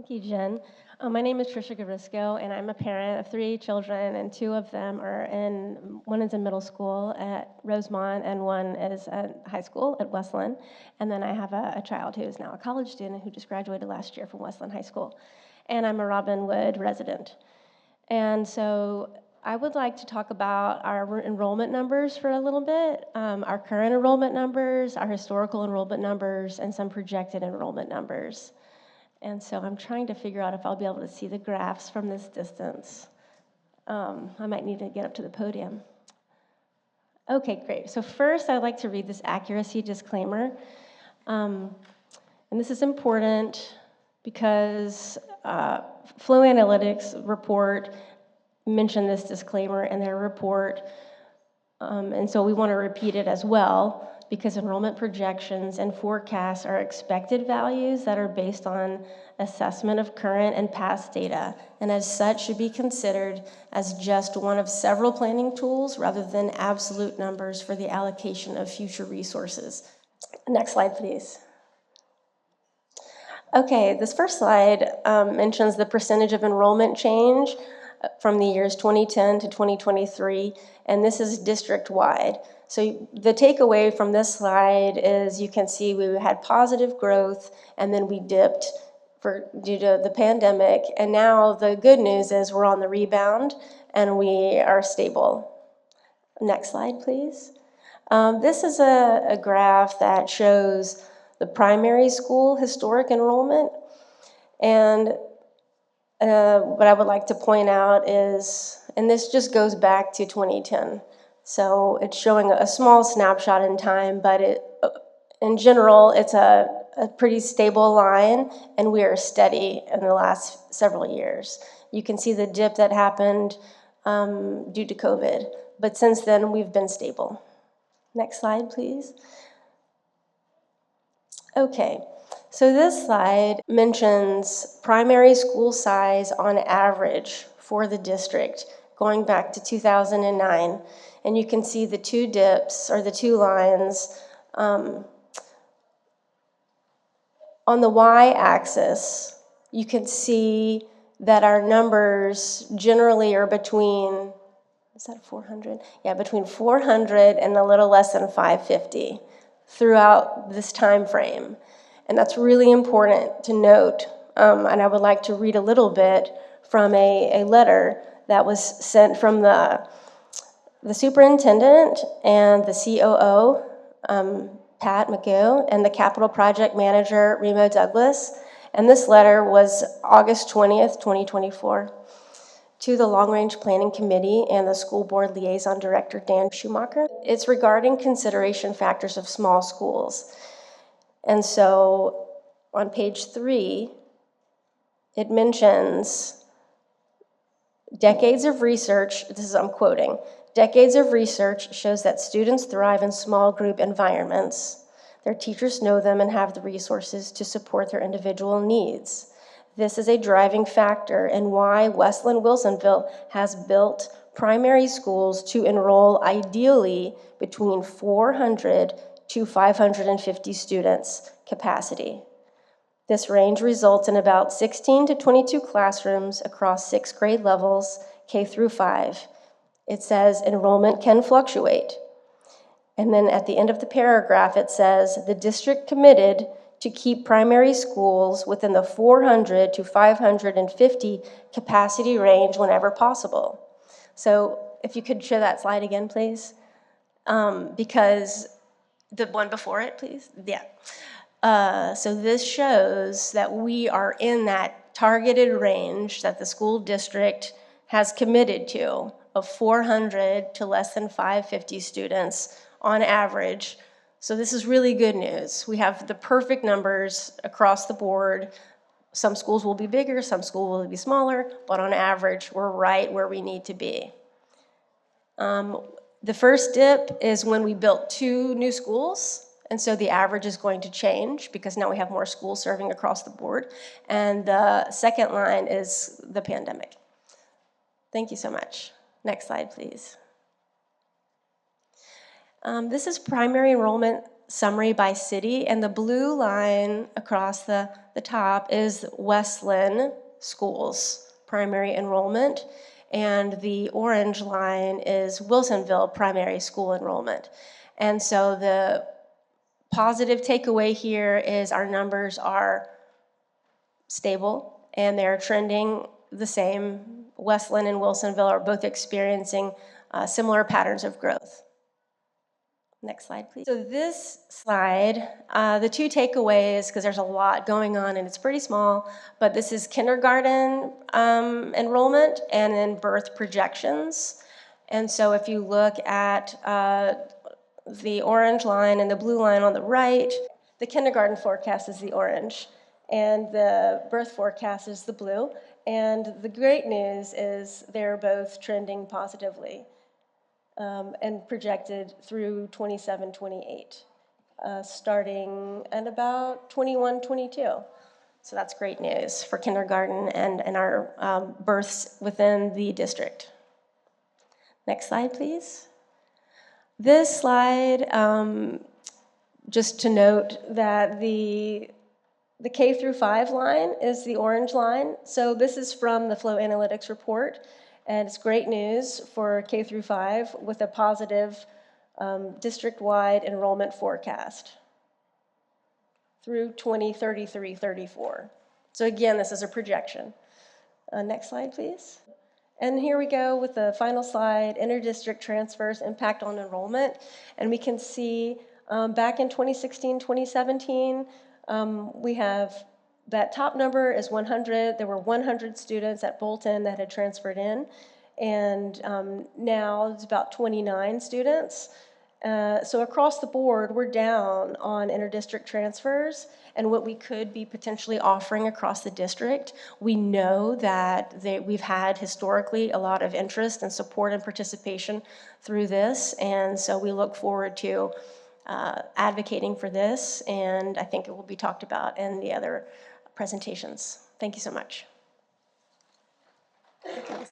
Thank you, Jen. My name is Tricia Guarisco, and I'm a parent of 3 children, and 2 of them one is in middle school at Rosemont, and one is at high school at Westland. And then I have a child who is now a college student who just graduated last year from Westland High School. And I'm a Robin Wood resident. And so I would like to talk about our enrollment numbers for a little bit, our current enrollment numbers, our historical enrollment numbers, and some projected enrollment numbers. And so I'm trying to figure out if I'll be able to see the graphs from this distance. I might need to get up to the podium. Okay, great. So first, I'd like to read this accuracy disclaimer. And this is important because Flow Analytics report mentioned this disclaimer in their report. And so we want to repeat it as well, because enrollment projections and forecasts are expected values that are based on assessment of current and past data, and as such should be considered as just one of several planning tools rather than absolute numbers for the allocation of future resources. Next slide, please. Okay, this first slide mentions the percentage of enrollment change from the years 2010 to 2023, and this is district-wide. So the takeaway from this slide is you can see we had positive growth, and then we dipped due to the pandemic, and now the good news is we're on the rebound, and we are stable. Next slide, please. This is a graph that shows the primary school historic enrollment, and what I would like to point out is, and this just goes back to 2010, so it's showing a small snapshot in time, but in general, it's a pretty stable line, and we are steady in the last several years. You can see the dip that happened due to COVID, but since then, we've been stable. Next slide, please. Okay, so this slide mentions primary school size on average for the district going back to 2009. And you can see the 2 dips, or the 2 lines. On the y-axis, you can see that our numbers generally are between, is that 400? Yeah, between 400 and a little less than 550 throughout this time frame. And that's really important to note. And I would like to read a little bit from a letter that was sent from the superintendent and the COO, Pat McGill, and the capital project manager, Remo Douglas. And this letter was August 20th, 2024, to the Long Range Planning Committee and the School Board Liaison Director, Dan Schumacher. It's regarding consideration factors of small schools. And so on page 3, it mentions decades of research, I'm quoting, decades of research shows that students thrive in small group environments. Their teachers know them and have the resources to support their individual needs. This is a driving factor in why Westland Wilsonville has built primary schools to enroll ideally between 400 to 550 students capacity. This range results in about 16 to 22 classrooms across 6 grade levels, K through 5. It says enrollment can fluctuate. And then at the end of the paragraph, it says the district committed to keep primary schools within the 400 to 550 capacity range whenever possible. So if you could show that slide again, please. Because the one before it, please. Yeah. So this shows that we are in that targeted range that the school district has committed to of 400 to less than 550 students on average. So this is really good news. We have the perfect numbers across the board. Some schools will be bigger, some schools will be smaller, but on average, we're right where we need to be. The first dip is when we built 2 new schools, and so the average is going to change because now we have more schools serving across the board. And the second line is the pandemic. Thank you so much. Next slide, please. This is primary enrollment summary by city, and the blue line across the top is West Linn schools, primary enrollment, and the orange line is Wilsonville primary school enrollment. And so the positive takeaway here is our numbers are stable and they're trending the same. West Linn and Wilsonville are both experiencing similar patterns of growth. Next slide, please. So this slide, the two takeaways, because there's a lot going on and it's pretty small, but this is kindergarten enrollment and then birth projections. And so if you look at the orange line and the blue line on the right, the kindergarten forecast is the orange, and the birth forecast is the blue. And the great news is they're both trending positively. And projected through 27, 28, starting at about 21, 22. So that's great news for kindergarten and our births within the district. Next slide, please. This slide, just to note that the K through 5 line is the orange line. So this is from the Flow Analytics report. And it's great news for K through 5 with a positive district-wide enrollment forecast through 2033-34. So again, this is a projection. Next slide, please. And here we go with the final slide, inter-district transfers, impact on enrollment. And we can see back in 2016, 2017, we have that top number is 100. There were 100 students at Bolton that had transferred in, and now it's about 29 students. So across the board, we're down on interdistrict transfers and what we could be potentially offering across the district. We know that we've had historically a lot of interest and support and participation through this, and so we look forward to advocating for this, and I think it will be talked about in the other presentations. Thank you so much.